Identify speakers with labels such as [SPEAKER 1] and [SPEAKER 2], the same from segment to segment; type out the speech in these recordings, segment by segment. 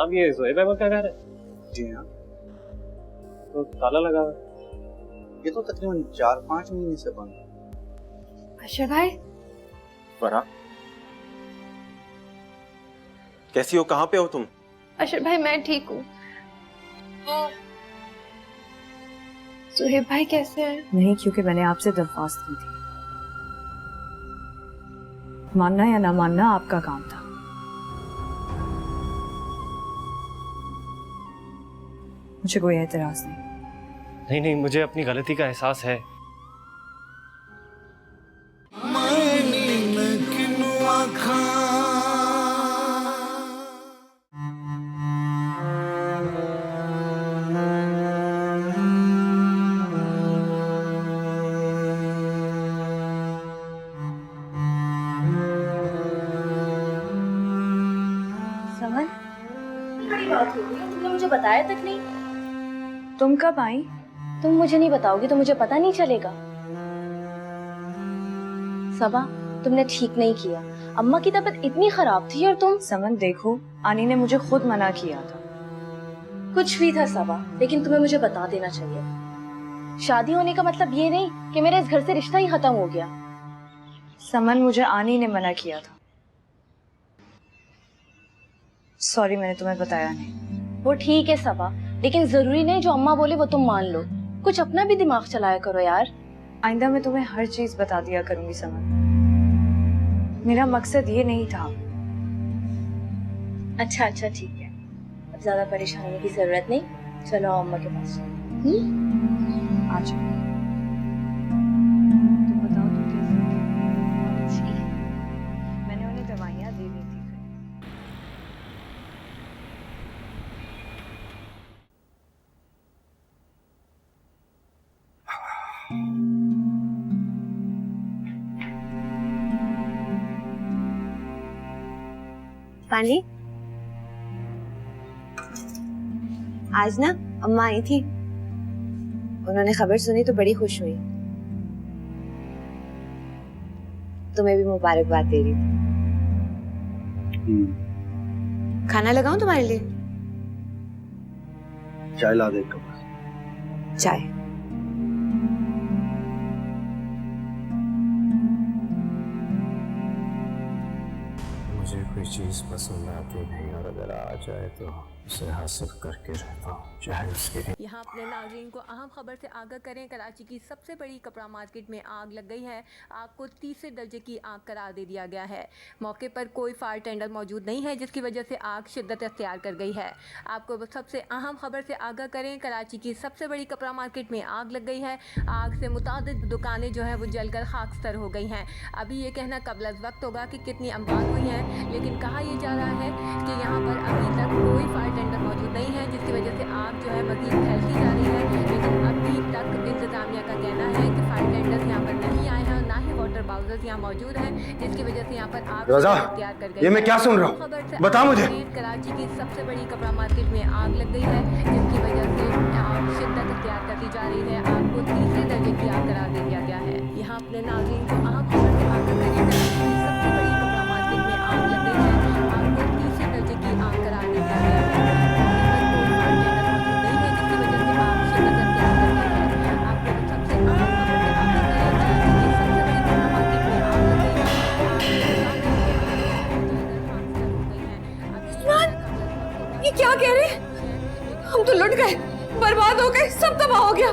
[SPEAKER 1] जनाब ये ज़ोएब अहमद का घर है?
[SPEAKER 2] जी हाँ,
[SPEAKER 1] तो ताला लगा हुआ है।
[SPEAKER 2] ये तो तकरीबन 4-5 महीने से बंद है।
[SPEAKER 3] अशर भाई,
[SPEAKER 4] फरहा, कैसी हो? कहाँ पे हो तुम?
[SPEAKER 3] अशर भाई मैं ठीक हूँ। सुहेब भाई कैसे हैं?
[SPEAKER 5] नहीं, क्योंकि मैंने आपसे दरख्वास्त की थी। मानना या ना मानना आपका काम था। मुझे कोई एतराज नहीं।
[SPEAKER 1] नहीं नहीं, मुझे अपनी गलती का एहसास है।
[SPEAKER 3] समन,
[SPEAKER 6] बड़ी बात हो गई, तुमने मुझे बताया तक नहीं।
[SPEAKER 5] तुम कब आई?
[SPEAKER 6] तुम मुझे नहीं बताओगी तो मुझे पता नहीं चलेगा। सबा, तुमने ठीक नहीं किया। अम्मा की तबीयत इतनी खराब थी और तुम।
[SPEAKER 5] समन देखो, आनी ने मुझे खुद मना किया था।
[SPEAKER 6] कुछ भी था सबा, लेकिन तुम्हें मुझे बता देना चाहिए। शादी होने का मतलब ये नहीं कि मेरे इस घर से रिश्ता ही खत्म हो गया।
[SPEAKER 5] समन, मुझे आनी ने मना किया था। सॉरी, मैंने तुम्हें बताया नहीं।
[SPEAKER 6] वो ठीक है सबा, लेकिन जरूरी नहीं जो अम्मा बोले वो तुम मान लो। कुछ अपना भी दिमाग चलाया करो यार।
[SPEAKER 5] आइंदा मैं तुम्हें हर चीज बता दिया करूंगी समन। मेरा मकसद ये नहीं था।
[SPEAKER 6] अच्छा अच्छा ठीक है, अब ज्यादा परेशान होने की जरूरत नहीं। चलो आओ अम्मा के पास।
[SPEAKER 5] आ जाओ। तुम बताओ तुम कैसे हो? मैंने उन्हें दवाइयाँ दे दी थी।
[SPEAKER 7] पानी, आज ना अम्मा आई थी। उन्होंने खबर सुनी तो बड़ी खुश हुई। तुम्हें भी मुबारकबाद दे रही थी। खाना लगाऊं तुम्हारे लिए?
[SPEAKER 2] चाय ला दे कब?
[SPEAKER 7] चाय।
[SPEAKER 8] मुझे कोई चीज़ पसंद आती नहीं और अगर आ जाए तो उसे हासिल करके रहता हूँ, चाहे उसके लिए।
[SPEAKER 9] यहाँ अपने नाज़रीन को अहम खबर से आगाह करें। कराची की सबसे बड़ी कपड़ा मार्केट में आग लग गई है। आग को तीसरे दर्जे की आग करार दे दिया गया है। मौके पर कोई फायर टेंडर मौजूद नहीं है, जिसकी वजह से आग शिद्दत अख्तियार कर गई है। आपको सबसे अहम खबर से आगाह करें। कराची की सबसे बड़ी कपड़ा मार्केट में आग लग गई है। आग से मुतादिद दुकानें जो हैं वो जलकर खाकस्तर हो गई हैं। अभी ये कहना कबल वक्त होगा कि कितनी अमवात हुई हैं, लेकिन कहा यह जा रहा है कि यहाँ पर अभी तक कोई फायर टेंडर मौजूद नहीं है, जिसकी वजह से आग जो है मज़ीद फैलती जा रही है। लेकिन अभी तक इंतजामिया का कहना है कि फायर टेंडर्स यहाँ पर नहीं आए हैं, ना ही वाटर बाउजर्स यहाँ मौजूद हैं, जिसकी वजह से यहाँ पर आग तैयार कर गई।
[SPEAKER 8] ये मैं क्या सुन रहा हूँ? बता मुझे।
[SPEAKER 9] कराची की सबसे बड़ी कपड़ा मार्केट में आग लग गई है, जिसकी वजह से आग शिद्दत अख्तियार करती जा रही है। आग को तीसरे दर्जे की आग करार दे दिया गया है। यहाँ अपने नाज़रीन को अहम खबर से आगाह करें। कराची की सबसे बड़ी कपड़ा मार्केट में आग लग गई है। आग को तीसरे दर्जे की आग करार दे दिया गया है।
[SPEAKER 3] ये क्या कह रहे? हम तो लुट गए, बर्बाद हो गए, सब तबाह हो गया।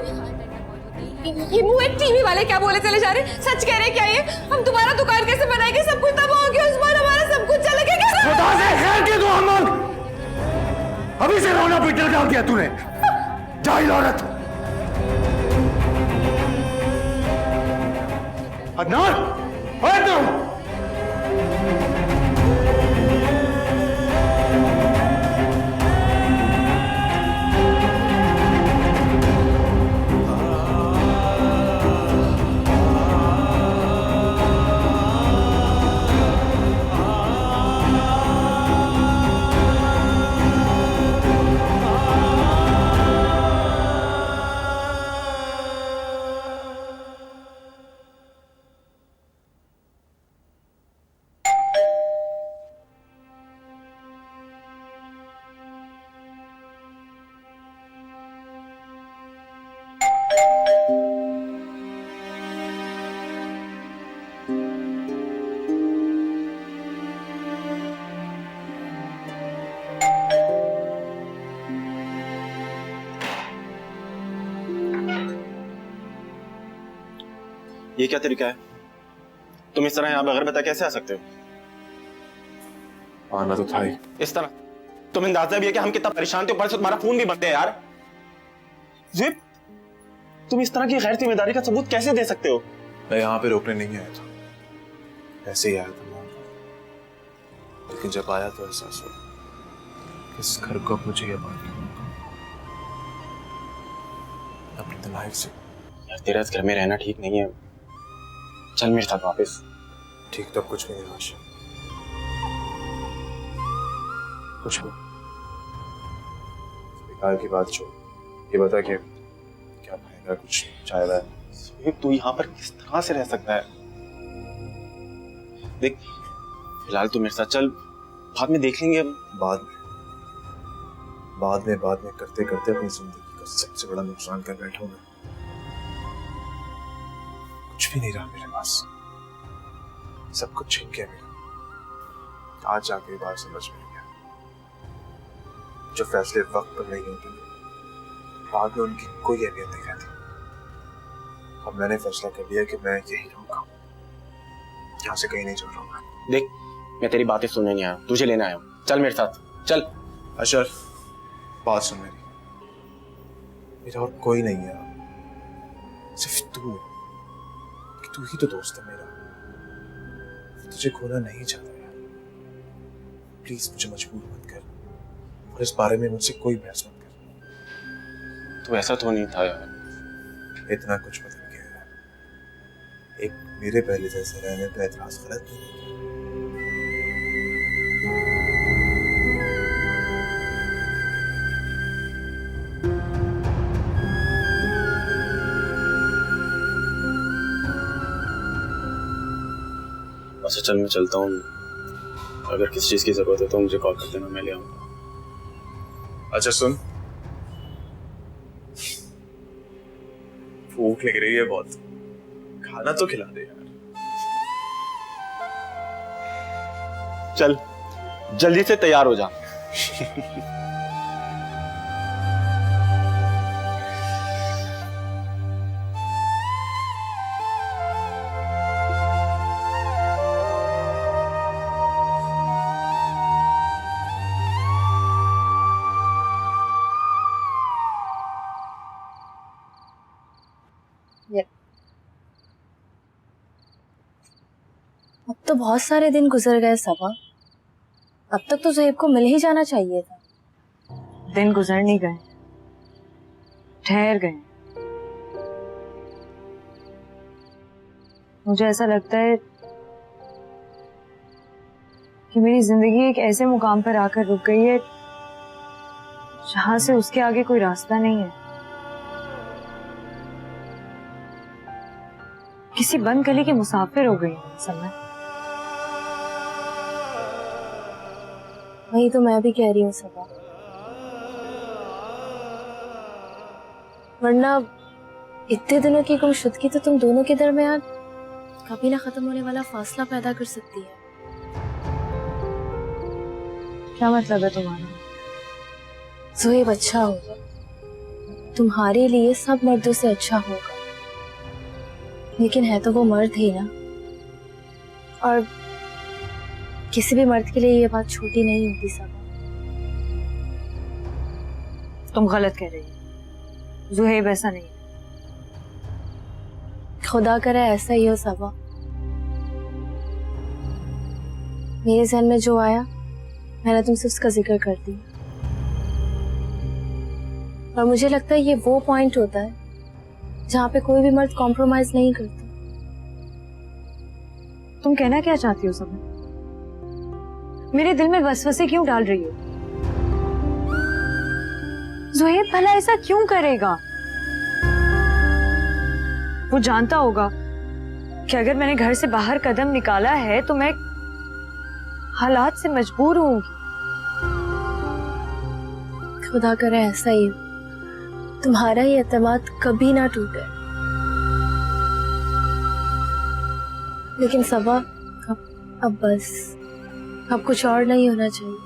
[SPEAKER 3] ये मुंह एक टीवी वाले क्या बोले चले जा रहे? सच कह रहे क्या ये? हम तुम्हारा दुकान कैसे बनाएंगे? सब कुछ तबाह हो गया, उस बार हमारा सब कुछ चला गया।
[SPEAKER 8] खुदा से खैर की दुआ मांग। अभी से रोना पीटल डाल दिया तूने। जाहिल औरत। अदनान, ओए अदनान।
[SPEAKER 4] ये क्या तरीका है? तुम इस तरह यहाँ बगैर बताए कैसे आ सकते हो?
[SPEAKER 8] आना तो था ही।
[SPEAKER 4] इस तरह तुम अंदाजा भी है कि हम कितना परेशान थे, ऊपर से तुम्हारा फोन भी बंद है यार। ज़िप, तुम इस तरह की गैर जिम्मेदारी का सबूत कैसे दे सकते हो?
[SPEAKER 8] मैं यहाँ पे रोकने नहीं आया था, ऐसे ही आया था मैं। लेकिन जब आया तो एहसास हुआ इस घर को मुझे ये बात अपनी तन्हाई से।
[SPEAKER 4] यार तेरा इस घर में रहना ठीक नहीं है, चल मेरे साथ वापस।
[SPEAKER 8] ठीक तो कुछ भी नहीं आशा, कुछ भी। बेकार की बात छोड़, ये बता कि क्या खाएगा, कुछ चाहेगा?
[SPEAKER 4] तू यहाँ पर किस तरह से रह सकता है? देख, फिलहाल तू मेरे साथ चल, बाद में देख लेंगे।
[SPEAKER 8] बाद में करते करते अपनी जिंदगी का सबसे बड़ा नुकसान कर बैठा हूं मैं। कुछ भी नहीं रहा मेरे पास, सब कुछ छिन गया मेरा। आज जाके बात समझ में गया, जो फैसले वक्त पर नहीं होते बाद में उनकी कोई अहमियत नहीं रहती। अब मैंने फैसला कर लिया कि मैं यही रहूंगा, यहाँ से कहीं नहीं चल रहा हूँ।
[SPEAKER 4] देख, मैं तेरी बातें सुनने नहीं आया, तुझे लेने आया हूँ। चल मेरे साथ, चल।
[SPEAKER 8] अशरफ, बात सुन मेरी, मेरा और कोई नहीं है, सिर्फ तू है। तू ही तो दोस्त है मेरा, तुझे खोना नहीं चाहता यार। प्लीज मुझे मजबूर मत कर, और इस बारे में मुझसे कोई बहस मत कर।
[SPEAKER 4] तू ऐसा तो नहीं था यार।
[SPEAKER 8] इतना कुछ बदल गया है, एक मेरे पहले जैसे रहने पे एतराज गलत नहीं है।
[SPEAKER 4] अच्छा चल, मैं चलता हूँ। अगर किसी चीज की जरूरत है तो मुझे कॉल कर देना, मैं ले आऊंगा।
[SPEAKER 8] अच्छा सुन, भूख लग रही है बहुत, खाना तो खिला दे यार।
[SPEAKER 4] चल जल्दी से तैयार हो जा।
[SPEAKER 6] अब तो बहुत सारे दिन गुजर गए सबा, अब तक तो ज़ुहैब को मिल ही जाना चाहिए था।
[SPEAKER 5] दिन गुजर नहीं गए, ठहर गए। मुझे ऐसा लगता है कि मेरी जिंदगी एक ऐसे मुकाम पर आकर रुक गई है जहां से उसके आगे कोई रास्ता नहीं है। किसी बंद गली के मुसाफिर हो गई हूं समय।
[SPEAKER 6] वही तो मैं भी कह रही हूँ सबा, वरना इतने दिनों की गुमशुदगी तो तुम दोनों के दरमियान कभी ना खत्म होने वाला फासला पैदा कर सकती है।
[SPEAKER 5] क्या मतलब है तुम्हारा?
[SPEAKER 6] ज़ुहैब अच्छा होगा, तुम्हारे लिए सब मर्दों से अच्छा होगा, लेकिन है तो वो मर्द ही ना, और किसी भी मर्द के लिए ये बात छोटी नहीं होती सबा।
[SPEAKER 5] तुम गलत कह रही हो, ज़ुहैब ऐसा नहीं।
[SPEAKER 6] खुदा करे ऐसा ही हो सबा। मेरे ज़हन में जो आया मैंने तुमसे उसका जिक्र कर दिया, और मुझे लगता है ये वो पॉइंट होता है जहाँ पे कोई भी मर्द कॉम्प्रोमाइज नहीं करता।
[SPEAKER 5] तुम कहना क्या चाहती हो सब? मेरे दिल में वसवसे क्यों डाल रही हो? ज़ुहैब भला ऐसा क्यों करेगा? वो जानता होगा कि अगर मैंने घर से बाहर कदम निकाला है तो मैं हालात से मजबूर होंगी।
[SPEAKER 6] खुदा करे ऐसा ही हो, तुम्हारा ये एतमाद कभी ना टूटे। लेकिन सबा, अब बस, अब कुछ और नहीं होना चाहिए।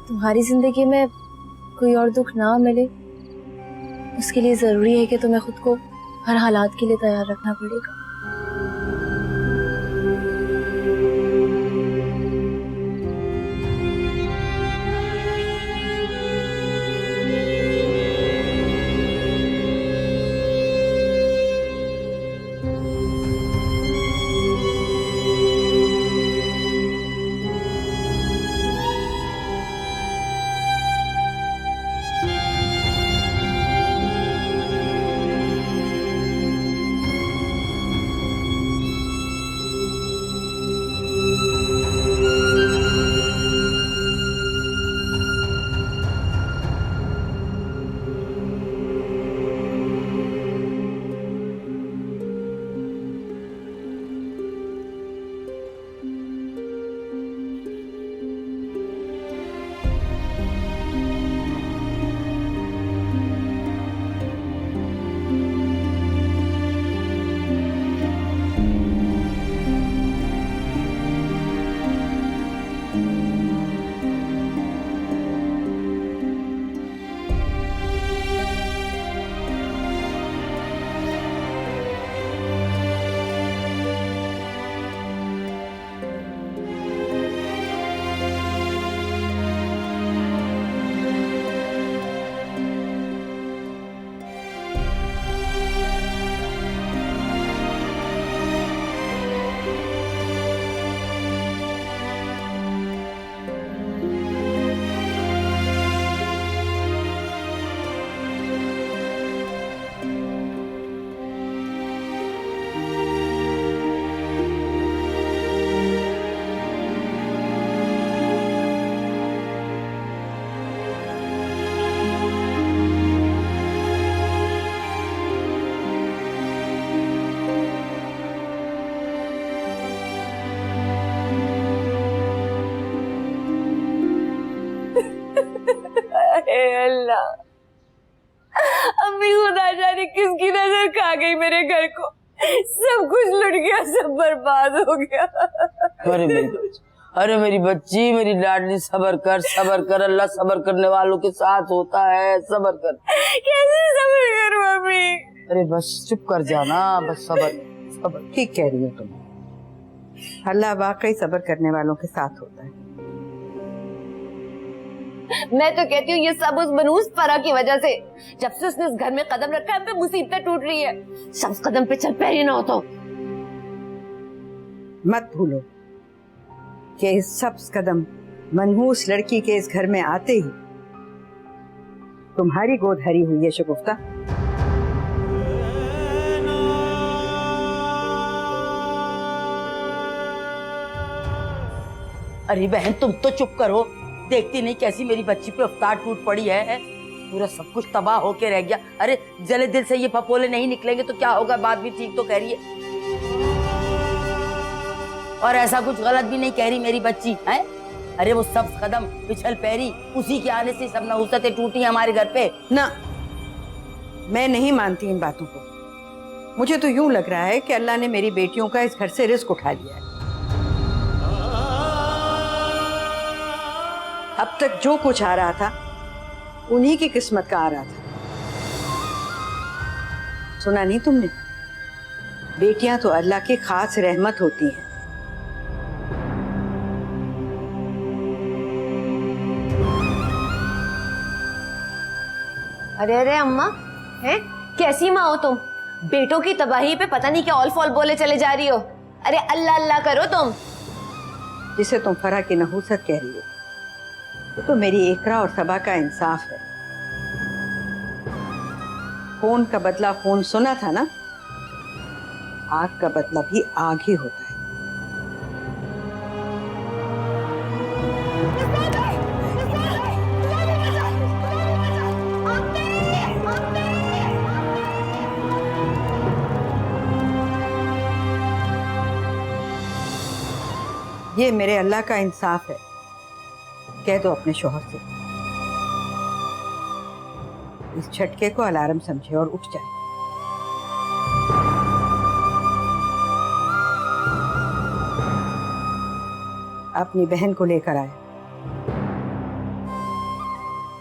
[SPEAKER 6] तुम्हारी जिंदगी में कोई और दुख ना मिले, उसके लिए जरूरी है कि तुम्हें खुद को हर हालात के लिए तैयार रखना पड़ेगा।
[SPEAKER 5] अम्मी खुदा जाने किसकी नजर खा गई मेरे घर को, सब कुछ लुट गया, सब बर्बाद हो गया।
[SPEAKER 10] अरे मेरी बच्ची, मेरी लाडली, सबर कर, अल्लाह सबर करने वालों के साथ होता है, सबर कर।
[SPEAKER 5] कैसे सबर करूं अम्मी?
[SPEAKER 10] अरे बस चुप कर जाना, बस सबर।
[SPEAKER 11] ठीक कह रही हो तुम, अल्लाह वाकई सबर करने वालों के साथ होता है।
[SPEAKER 3] मैं तो कहती हूँ ये सब उस मनूस फरा की वजह से, जब से उसने इस घर में कदम रखा है, हम पे मुसीबतें टूट रही है। शब्द कदम पे चल पैर ही ना हो तो।
[SPEAKER 11] मत भूलो कि इस सब्ज कदम मनहूस लड़की के इस घर में आते ही तुम्हारी गोद हरी हुई है शगुफ्ता।
[SPEAKER 10] अरे बहन तुम तो चुप करो, देखती नहीं कैसी मेरी बच्ची पे अवतार टूट पड़ी है, पूरा सब कुछ तबाह होके रह गया। अरे जले दिल से ये फपोले नहीं निकलेंगे तो क्या होगा, बात भी ठीक तो कह रही है, और ऐसा कुछ गलत भी नहीं कह रही मेरी बच्ची है। अरे वो सब कदम पिछल पैरी, उसी के आने से सब नहुसतें टूटी हमारे घर पे
[SPEAKER 11] ना। मैं नहीं मानती इन बातों को। मुझे तो यूं लग रहा है कि अल्लाह ने मेरी बेटियों का इस घर से रिस्क उठा लिया है। अब तक जो कुछ आ रहा था उन्हीं की किस्मत का आ रहा था। सुना नहीं तुमने, बेटियां तो अल्लाह की खास रहमत होती हैं।
[SPEAKER 3] अरे अरे अम्मा, हैं? कैसी माँ हो तुम? बेटों की तबाही पे पता नहीं क्या ऑल फॉल बोले चले जा रही हो। अरे अल्लाह अल्लाह करो तुम।
[SPEAKER 11] जिसे तुम फरा की नहूसत कह रही हो तो मेरी एकरा और सबा का इंसाफ है। खून का बदला खून सुना था ना, आग का बदला भी आग ही होता है। ये मेरे अल्लाह का इंसाफ है, कह दो अपने शोहर से इस झटके को अलार्म समझे और उठ जाए। अपनी बहन को लेकर आए,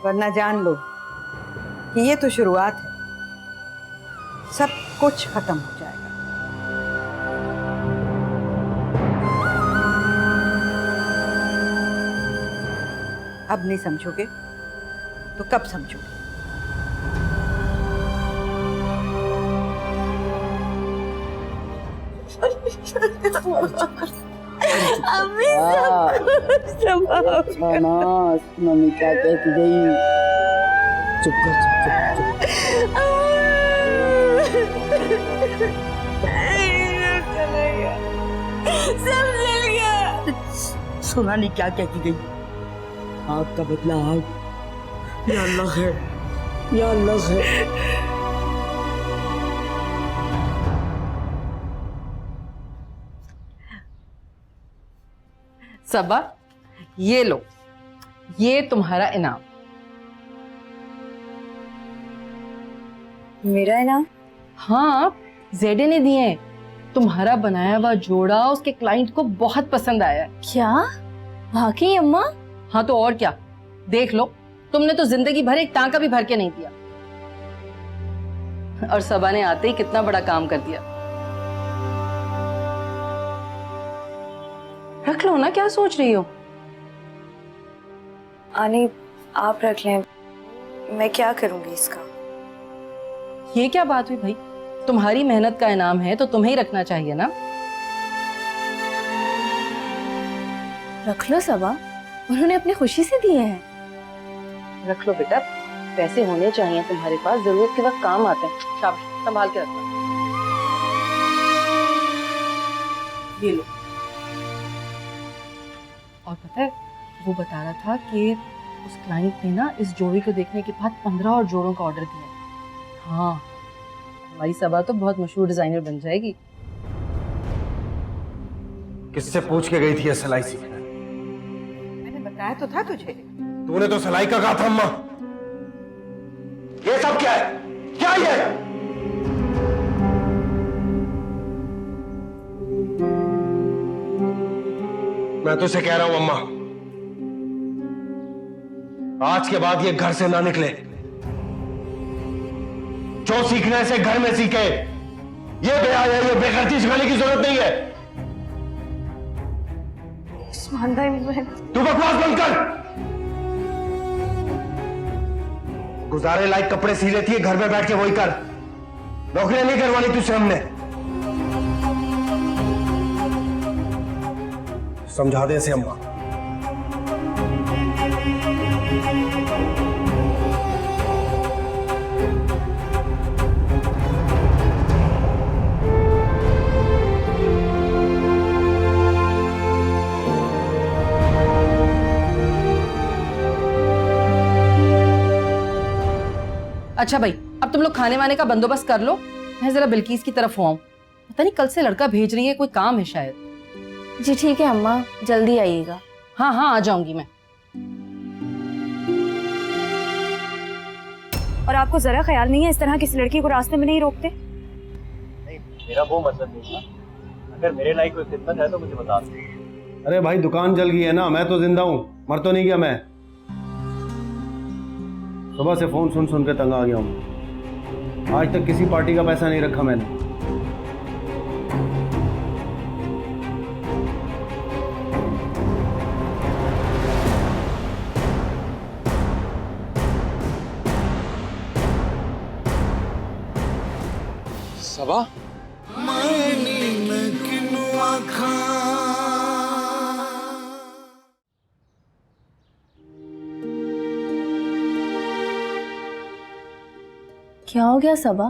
[SPEAKER 11] वरना जान लो कि ये तो शुरुआत है, सब कुछ खत्म हो जाएगा। अब नहीं समझोगे तो कब समझोगे?
[SPEAKER 3] अम्मी
[SPEAKER 10] मम्मी क्या कहती गई, चुप कर।
[SPEAKER 3] सब जल गया।
[SPEAKER 10] सुना नहीं क्या कहती गई, आग का बदला आग, या अल्लाह है, या अल्लाह है।
[SPEAKER 12] सबा, ये लो, ये तुम्हारा इनाम।
[SPEAKER 5] मेरा इनाम?
[SPEAKER 12] हाँ, जेडे ने दिए हैं। तुम्हारा बनाया हुआ जोड़ा उसके क्लाइंट को बहुत पसंद आया है।
[SPEAKER 6] क्या वाकई अम्मा?
[SPEAKER 12] हाँ तो और क्या, देख लो, तुमने तो जिंदगी भर एक टांका भी भर के नहीं दिया, और सबा ने आते ही कितना बड़ा काम कर दिया। रख लो ना, क्या सोच रही हो?
[SPEAKER 5] आनी, आप रख लें, मैं क्या करूंगी इसका?
[SPEAKER 12] ये क्या बात हुई भाई, तुम्हारी मेहनत का इनाम है तो तुम्हें ही रखना चाहिए ना।
[SPEAKER 6] रख लो सबा, उन्होंने अपनी खुशी से दिए हैं।
[SPEAKER 12] रख लो बेटा, पैसे होने चाहिए तुम्हारे पास, जरूरत के वक्त काम आते हैं। शाबाश, संभाल के रखना। ये लो। और पता है, वो बता रहा था कि उस क्लाइंट ने ना इस जोड़ी को देखने के बाद 15 और जोड़ों का ऑर्डर दिया। हाँ, हमारी सबा तो बहुत मशहूर डिजाइनर बन जाएगी।
[SPEAKER 8] किससे पूछ के गई थी ये सिलाई सीखने?
[SPEAKER 11] मैंने बताया तो था तुझे।
[SPEAKER 8] तूने तो सिलाई का कहा था अम्मा। ये सब
[SPEAKER 13] क्या है? क्या ये? मैं तुझसे कह रहा हूं अम्मा, आज के बाद ये घर से ना निकले। जो सीखना है इसे घर में सीखे। ये बेहया, ये बेगैरती सिखाने की जरूरत नहीं है।
[SPEAKER 5] उस्मान भाई, मैं
[SPEAKER 13] तू बकवास बंद कर। गुजारे लायक कपड़े सी लेती है, घर में बैठ के वही कर। नौकरियां नहीं करवानी तुझसे हमने। समझा दे इसे अम्मा।
[SPEAKER 12] अच्छा भाई, अब तुम लोग खाने वाने का बंदोबस्त कर लो, मैं जरा बिल्किस की तरफ हूँ। पता नहीं कल से लड़का भेज रही है, कोई काम है शायद।
[SPEAKER 6] जी ठीक है अम्मा, जल्दी आइएगा।
[SPEAKER 12] हाँ हाँ, आ जाऊंगी मैं।
[SPEAKER 5] और आपको जरा ख्याल नहीं है इस तरह किसी लड़की को रास्ते में नहीं रोकते?
[SPEAKER 1] नहीं, मेरा वो मतलब नहीं था। अगर मेरे लायक कोई खिदमत है तो मुझे बता दो।
[SPEAKER 8] अरे भाई दुकान जल गई है ना, मैं तो जिंदा हूँ, मर तो नहीं गया मैं। सुबह से फोन सुन सुन के तंग आ गया हूँ। आज तक किसी पार्टी का पैसा नहीं रखा मैंने।
[SPEAKER 14] सबा,
[SPEAKER 6] क्या हो गया सबा?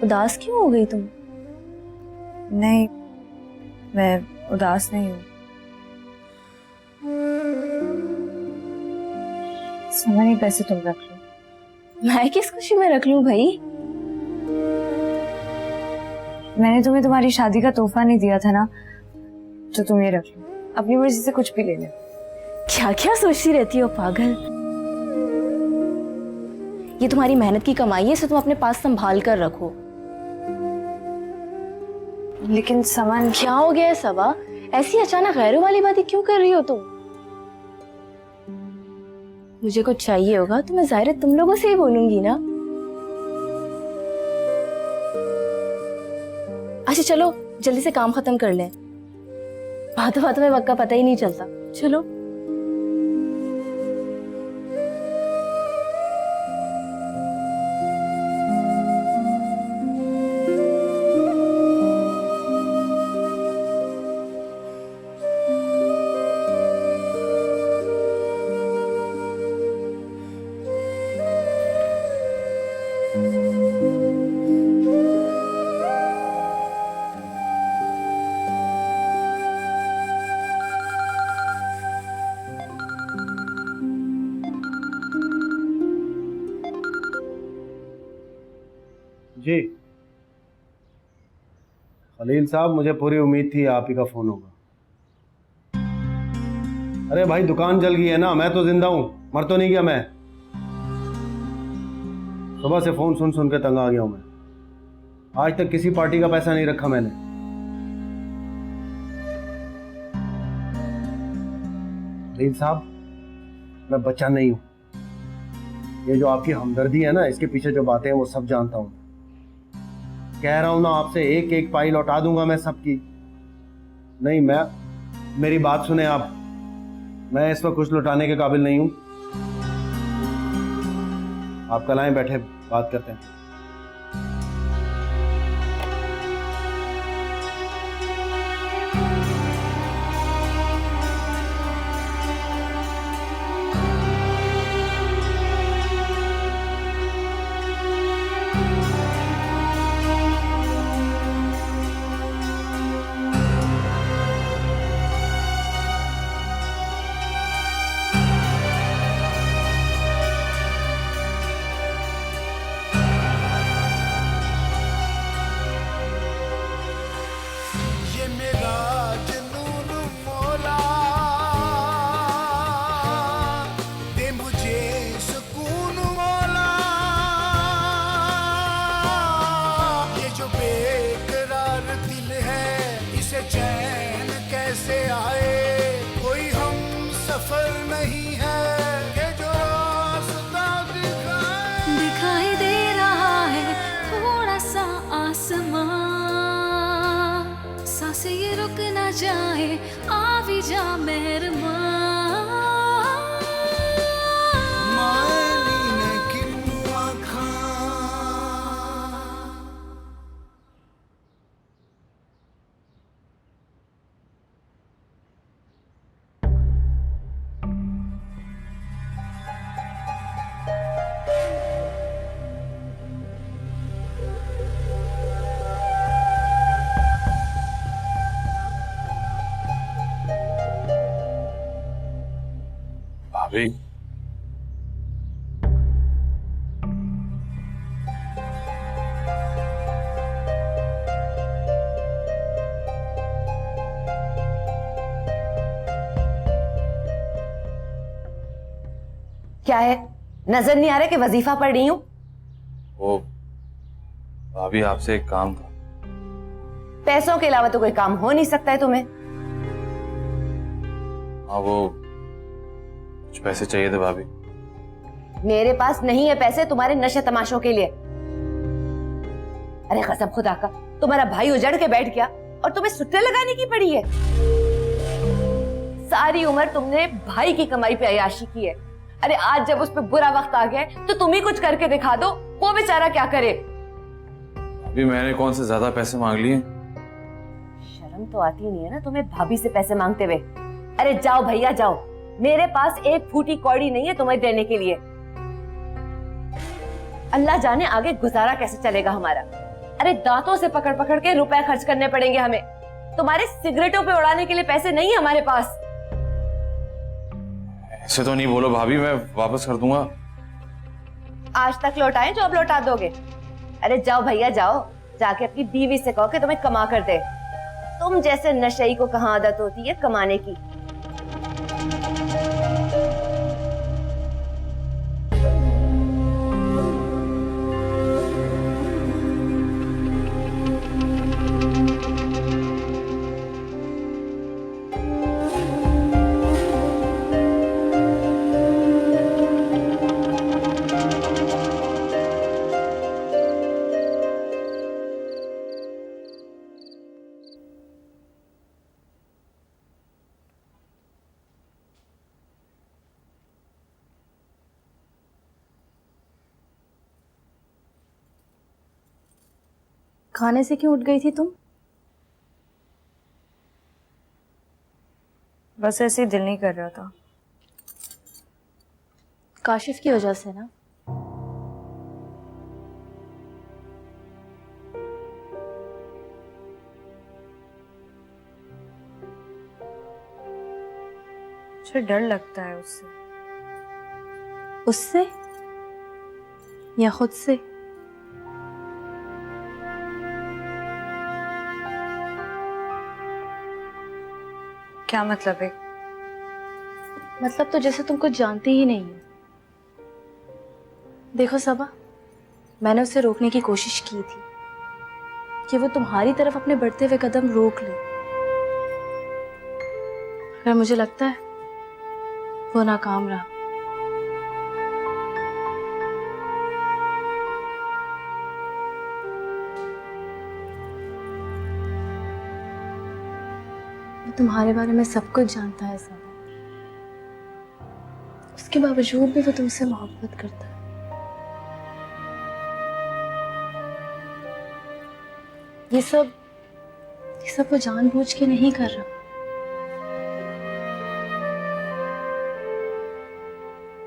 [SPEAKER 6] उदास क्यों हो गई तुम?
[SPEAKER 5] नहीं, मैं उदास नहीं हूँ। सामान्य पैसे तुम रख लो।
[SPEAKER 6] मैं किस खुशी में रख लूं भाई?
[SPEAKER 5] मैंने तुम्हें तुम्हारी शादी का तोहफा नहीं दिया था ना, तो तुम ये रख लो। अपनी मर्जी से कुछ भी ले लो।
[SPEAKER 6] क्या क्या सोचती रहती हो पागल? ये तुम्हारी मेहनत की कमाई है, इसे तुम अपने पास संभाल कर रखो।
[SPEAKER 5] लेकिन सामान
[SPEAKER 6] क्या हो गया है सबा? ऐसी अचानक गैरों वाली बातें क्यों कर रही हो तुम? मुझे कुछ चाहिए होगा तो मैं जाहिर तुम लोगों से ही बोलूंगी ना। अच्छा चलो जल्दी से काम खत्म कर लें, बातों बातों में वक्त का पता ही नहीं चलता। चलो।
[SPEAKER 8] जी खलील साहब, मुझे पूरी उम्मीद थी आप ही का फोन होगा। अरे भाई दुकान जल गई है ना, मैं तो जिंदा हूं, मर तो नहीं गया मैं। सुबह से फोन सुन सुन के तंग आ गया हूं मैं। आज तक किसी पार्टी का पैसा नहीं रखा मैंने। खलील साहब, मैं बच्चा नहीं हूं। ये जो आपकी हमदर्दी है ना, इसके पीछे जो बातें हैं वो सब जानता हूं। कह रहा हूं ना आपसे, एक एक पाई लौटा दूंगा मैं सबकी। नहीं, मेरी बात सुने आप, मैं इस वक्त कुछ लौटाने के काबिल नहीं हूं। आप कल आए, बैठे बात करते हैं।
[SPEAKER 14] जाए आवी जा मेहरबान
[SPEAKER 8] भाभी
[SPEAKER 7] क्या है, नजर नहीं आ रहा कि वजीफा पढ़ रही हूँ?
[SPEAKER 8] वो भाभी आपसे एक काम था।
[SPEAKER 7] पैसों के अलावा तो कोई काम हो नहीं सकता है तुम्हें?
[SPEAKER 8] हाँ वो कुछ पैसे चाहिए थे भाभी।
[SPEAKER 7] मेरे पास नहीं है पैसे तुम्हारे नशे तमाशों के लिए। अरे कसम खुदा का, तुम्हारा भाई उजड़ के बैठ गया और तुम्हें सुट्टे लगाने की पड़ी है। सारी उम्र तुमने भाई की कमाई पे अयाशी की है। अरे आज जब उस पे बुरा वक्त आ गया है तो तुम ही कुछ करके दिखा दो, वो बेचारा क्या करे।
[SPEAKER 8] अभी मैंने कौन से ज्यादा पैसे मांग लिए?
[SPEAKER 7] शर्म तो आती नहीं है ना तुम्हें भाभी से पैसे मांगते हुए। अरे जाओ भैया जाओ, मेरे पास एक फूटी कौड़ी नहीं है तुम्हें देने के लिए। अल्लाह जाने आगे गुजारा कैसे चलेगा हमारा। अरे दांतों से पकड़ पकड़ के रुपए खर्च करने पड़ेंगे हमें। तुम्हारे सिगरेटों पे उड़ाने के लिए पैसे नहीं है हमारे पास।
[SPEAKER 8] ऐसे तो नहीं बोलो भाभी, मैं वापस कर दूंगा।
[SPEAKER 7] आज तक लौटाए जो अब लौटा दोगे? अरे जाओ भैया जाओ, जाके अपनी बीवी से कहो कि तुम्हें कमा कर दे। तुम जैसे नशेई को कहाँ आदत होती है कमाने की।
[SPEAKER 6] खाने से क्यों उठ गई थी तुम?
[SPEAKER 5] बस ऐसे ही दिल नहीं कर रहा था।
[SPEAKER 6] काशिफ की वजह से ना?
[SPEAKER 5] मुझे डर लगता है उससे।
[SPEAKER 6] उससे या खुद से?
[SPEAKER 5] क्या मतलब है?
[SPEAKER 6] मतलब तो जैसे तुम कुछ जानती ही नहीं है। देखो सबा, मैंने उसे रोकने की कोशिश की थी कि वो तुम्हारी तरफ अपने बढ़ते हुए कदम रोक ले, पर मुझे लगता है वो नाकाम रहा। तुम्हारे बारे में सब कुछ जानता है सब, उसके बावजूद भी वो तुमसे मोहब्बत करता है। ये सब वो जानबूझ के नहीं कर रहा।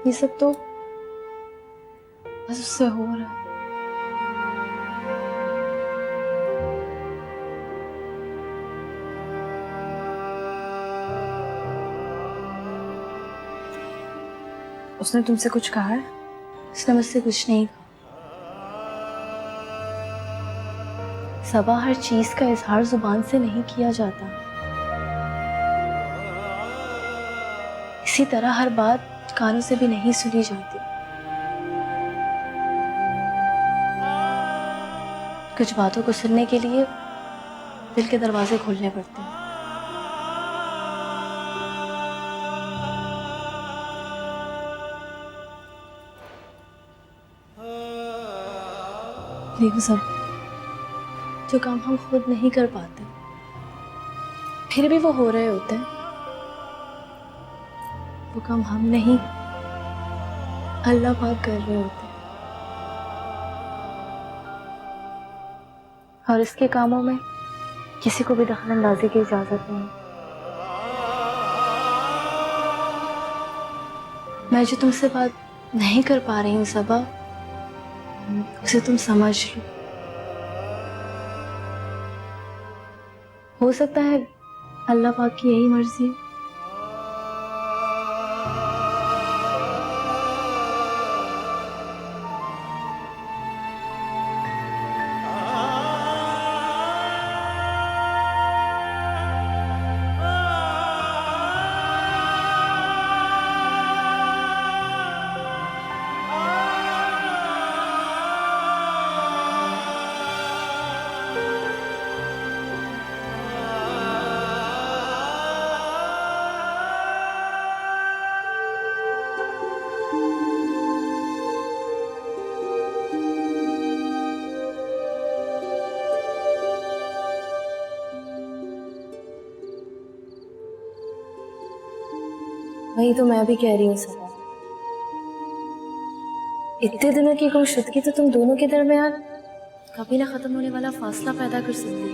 [SPEAKER 6] ये सब तो बस उससे हो रहा है।
[SPEAKER 5] उसने तुमसे कुछ कहा है?
[SPEAKER 6] उसने मुझसे कुछ नहीं कहा। सबा, हर चीज का इजहार जुबान से नहीं किया जाता। इसी तरह हर बात कानों से भी नहीं सुनी जाती। कुछ बातों को सुनने के लिए दिल के दरवाजे खोलने पड़ते हैं। देखो सब, जो काम हम खुद नहीं कर पाते, फिर भी वो हो रहे होते हैं। वो काम हम नहीं, अल्लाह पाक कर रहे होते हैं। और इसके कामों में किसी को भी दखलंदाजी की इजाजत नहीं। मैं जो तुमसे बात नहीं कर पा रही हूँ सबा, उसे तुम समझ लो। हो सकता है अल्लाह पाक की यही मर्जी है। वही तो मैं भी कह रही हूँ सबा, इतने दिनों की गुमशुदगी तो तुम दोनों के दरमियान कभी ना खत्म होने वाला फासला पैदा कर सकती है।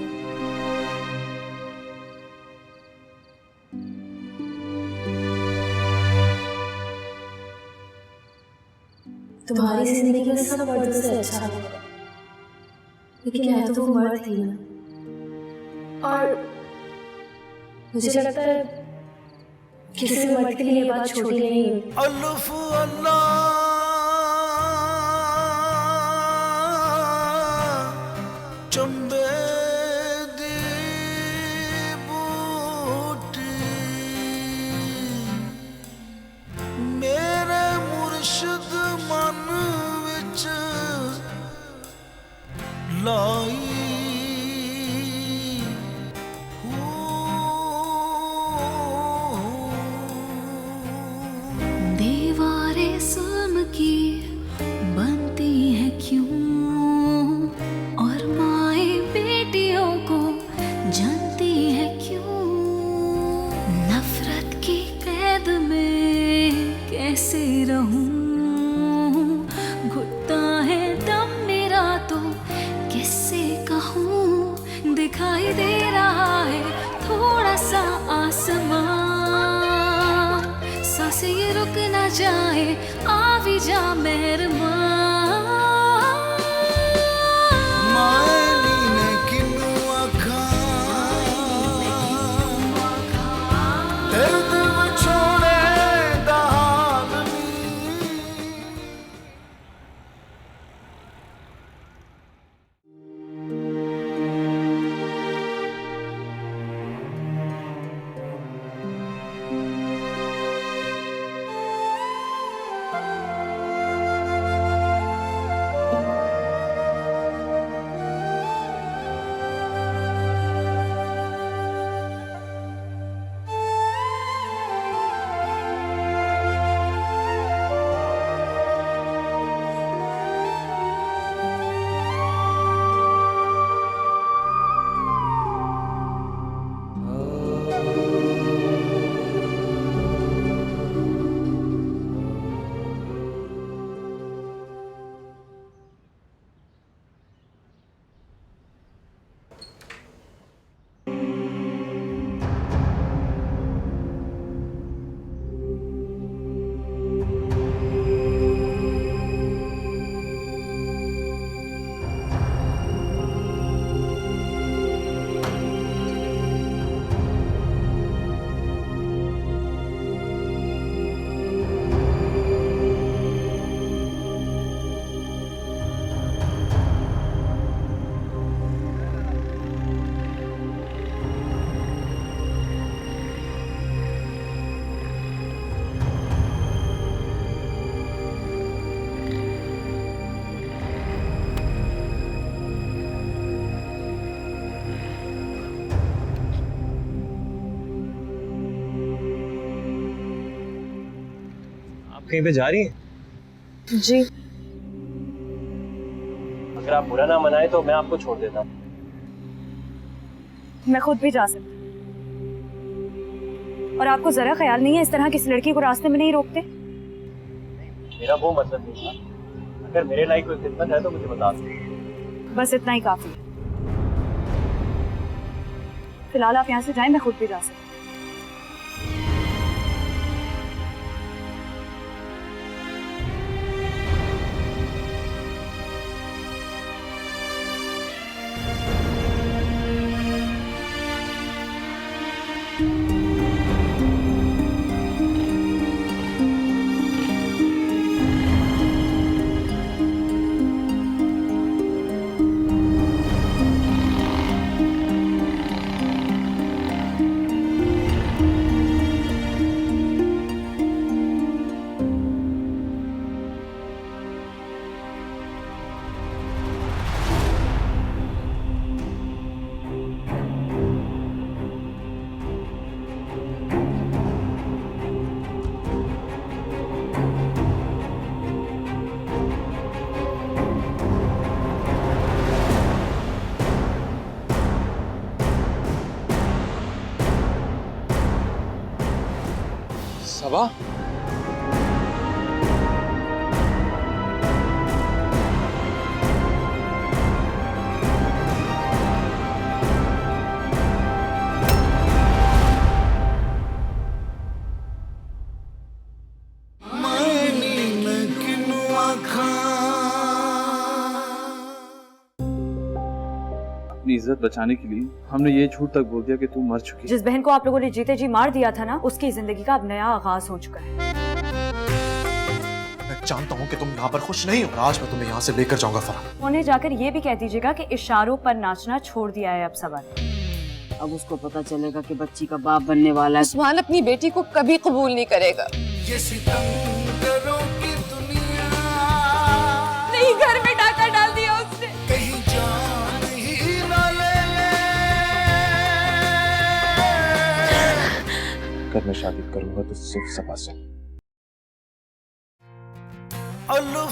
[SPEAKER 6] तुम्हारी जिंदगी में सब मर्दों से अच्छा है, लेकिन है तो वो मर्द ही ना। और मुझे लगता है किसी मर्द के लिए ये बात छोटी नहीं है।
[SPEAKER 15] चंबे दी बूटी मेरे मुर्शिद मन विच लाई
[SPEAKER 14] दीवारें सुल्म की बनती है क्यों, और माए बेटियों को जानती है क्यों। नफरत की कैद में कैसे रहूं, घुटता है दम मेरा तो किससे कहूं। दिखाई दे रहा है थोड़ा सा आसमां, सांसें ये रुक ना जाए, आ भी जा मेहरबान।
[SPEAKER 1] कहीं पे जा रही हैं?
[SPEAKER 5] जी।
[SPEAKER 1] अगर आप बुरा ना मनाए तो मैं आपको छोड़ देता हूँ।
[SPEAKER 5] मैं खुद भी जा सकती हूँ। और आपको जरा ख्याल नहीं है इस तरह किसी लड़की को रास्ते में नहीं रोकते?
[SPEAKER 1] मेरा वो मतलब नहीं था। अगर मेरे लायक कोई खिदमत है तो मुझे बता दो।
[SPEAKER 5] बस इतना ही काफी है। फिलहाल आप यहाँ से जाएं, मैं खुद भी जा सकती हूँ।
[SPEAKER 16] सबा,
[SPEAKER 17] अपनी इज्जत बचाने के लिए हमने ये झूठ तक बोल दिया कि तू मर चुकी है।
[SPEAKER 5] जिस बहन को आप लोगों ने जीते जी मार दिया था ना, उसकी जिंदगी का अब नया आगाज हो चुका है।
[SPEAKER 8] मैं जानता हूँ कि तुम यहाँ पर खुश नहीं हो। आज मैं तुम्हें यहाँ से लेकर जाऊंगा फरहान।
[SPEAKER 5] उन्हें जाकर ये भी कह दीजिएगा कि इशारों पर नाचना छोड़ दिया है अब सबा ने।
[SPEAKER 10] अब उसको पता चलेगा कि बच्ची का बाप बनने वाला है।
[SPEAKER 3] उस्मान अपनी बेटी को कभी कबूल नहीं करेगा।
[SPEAKER 15] ये सितमगरों की दुनिया
[SPEAKER 3] नहीं, घर में डाका डाल दिया उसने।
[SPEAKER 15] कहीं जान ही ना ले
[SPEAKER 8] अगर मैं शादी करूंगा तो सिर्फ सबा से।
[SPEAKER 15] अल्लाह